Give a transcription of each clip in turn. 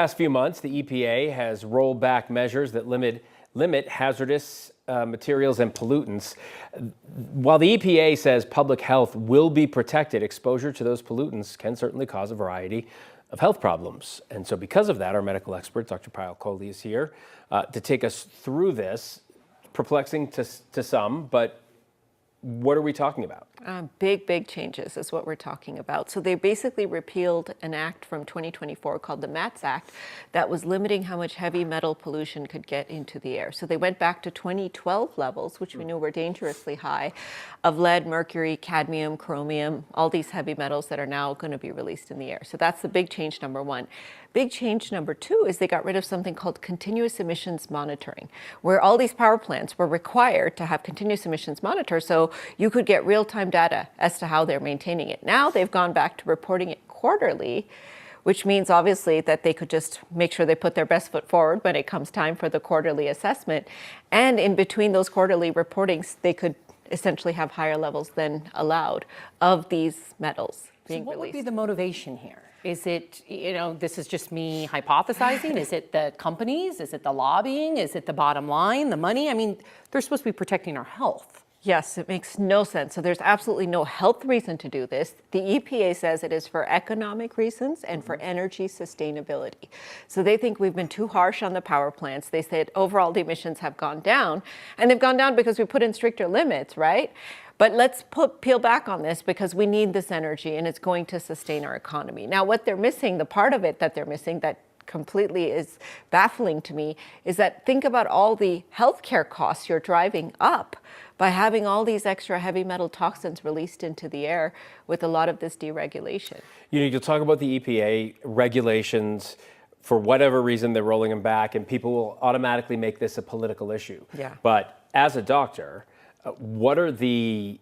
Past few months, the EPA has rolled back measures that limit hazardous materials and pollutants. While the EPA says public health will be protected, exposure to those pollutants can certainly cause a variety of health problems. And so because of that, our medical expert, Dr. Payal Kohli, is here to take us through this. Perplexing to some, but what are we talking about? Big changes is what we're talking about. So they basically repealed an act from 2024 called the MATS Act that was limiting how much heavy metal pollution could get into the air. So they went back to 2012 levels, which we knew were dangerously high, of lead, mercury, cadmium, chromium, all these heavy metals that are now going to be released in the air. So that's the big change number one. Big change number two is they got rid of something called continuous emissions monitoring, where all these power plants were required to have continuous emissions monitor so you could get real-time data as to how they're maintaining it. Now they've gone back to reporting it quarterly, which means obviously that they could just make sure they put their best foot forward when it comes time for the quarterly assessment. And in between those quarterly reportings, they could essentially have higher levels than allowed of these metals being released. So what would be the motivation here? Is it, this is just me hypothesizing? Is it the companies? Is it the lobbying? Is it the bottom line, the money? I mean, they're supposed to be protecting our health. Yes, it makes no sense. So there's absolutely no health reason to do this. The EPA says it is for economic reasons and for energy sustainability. So they think we've been too harsh on the power plants. They said overall the emissions have gone down, and they've gone down because we put in stricter limits, right? But let's peel back on this because we need this energy and it's going to sustain our economy. Now, what they're missing, the part of it that they're missing that completely is baffling to me, is that think about all the healthcare costs you're driving up by having all these extra heavy metal toxins released into the air with a lot of this deregulation. You'll talk about the EPA regulations. For whatever reason, they're rolling them back, and people will automatically make this a political issue. Yeah. But as a doctor, what are the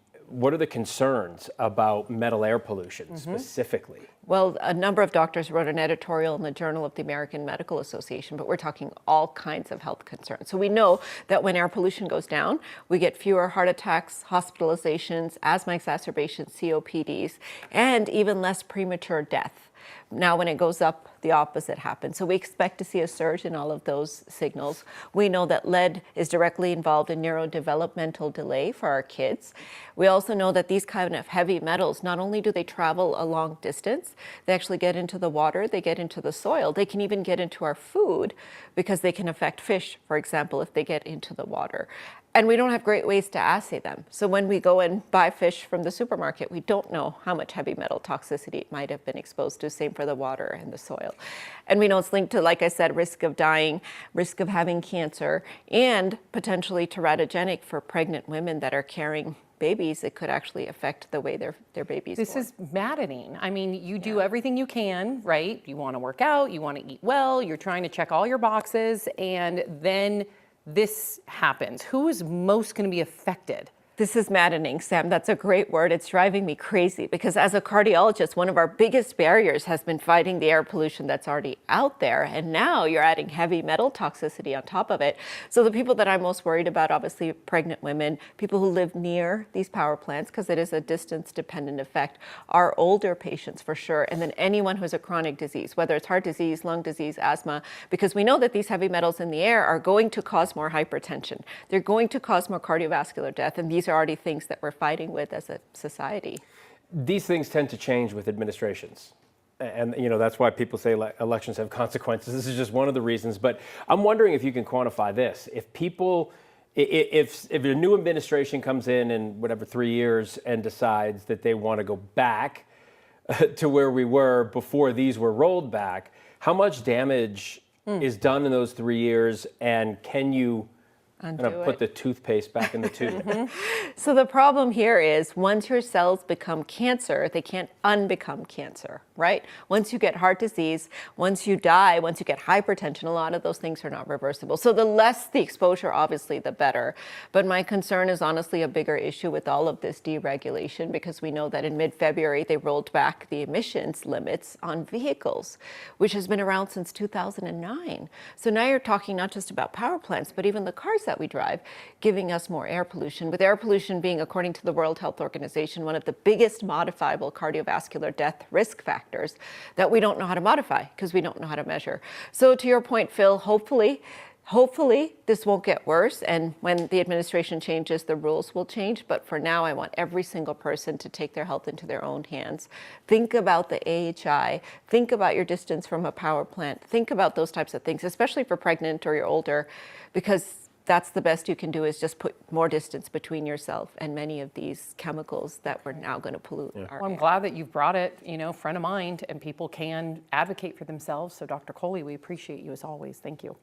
concerns about metal air pollution specifically? Well, a number of doctors wrote an editorial in the Journal of the American Medical Association, but we're talking all kinds of health concerns. So we know that when air pollution goes down, we get fewer heart attacks, hospitalizations, asthma exacerbations, COPDs, and even less premature death. Now, when it goes up, the opposite happens. So we expect to see a surge in all of those signals. We know that lead is directly involved in neurodevelopmental delay for our kids. We also know that these kind of heavy metals, not only do they travel a long distance, they actually get into the water, they get into the soil, they can even get into our food because they can affect fish, for example, if they get into the water. And we don't have great ways to assay them. So when we go and buy fish from the supermarket, we don't know how much heavy metal toxicity it might have been exposed to, same for the water and the soil. And we know it's linked to, like I said, risk of dying, risk of having cancer, and potentially teratogenic for pregnant women that are carrying babies. It could actually affect the way their babies This born. is maddening. I mean, you do everything you can, right? You want to work out, you want to eat well, you're trying to check all your boxes, and then this happens. Who is most going to be affected? This is maddening, Sam. That's a great word. It's driving me crazy because as a cardiologist, one of our biggest barriers has been fighting the air pollution that's already out there. And now you're adding heavy metal toxicity on top of it. So the people that I'm most worried about, obviously pregnant women, people who live near these power plants, because it is a distance dependent effect, are older patients for sure. And then anyone who has a chronic disease, whether it's heart disease, lung disease, asthma, because we know that these heavy metals in the air are going to cause more hypertension. They're going to cause more cardiovascular death. And these are already things that we're fighting with as a society. These things tend to change with administrations. And that's why people say elections have consequences. This is just one of the reasons. But I'm wondering if you can quantify this. If a new administration comes in whatever 3 years and decides that they want to go back to where we were before these were rolled back, how much damage is done in those 3 years, and can you put the toothpaste back in the tube? So the problem here is once your cells become cancer, they can't unbecome cancer, right? Once you get heart disease, once you die, once you get hypertension, a lot of those things are not reversible. So the less the exposure, obviously, the better. But my concern is honestly a bigger issue with all of this deregulation, because we know that in mid-February, they rolled back the emissions limits on vehicles, which has been around since 2009. So now you're talking not just about power plants, but even the cars that we drive, giving us more air pollution, with air pollution being, according to the World Health Organization, one of the biggest modifiable cardiovascular death risk factors. factors that we don't know how to modify because we don't know how to measure. So to your point, Phil, hopefully this won't get worse, and when the administration changes, the rules will change. But for now, I want every single person to take their health into their own hands. Think about the AHI, think about your distance from a power plant, think about those types of things, especially for pregnant or you're older, because that's the best you can do, is just put more distance between yourself and many of these chemicals that we're now going to pollute our Well, I'm air. glad that you've brought it, front of mind, and people can advocate for themselves. So Dr. Coley, we appreciate you as always. Thank you.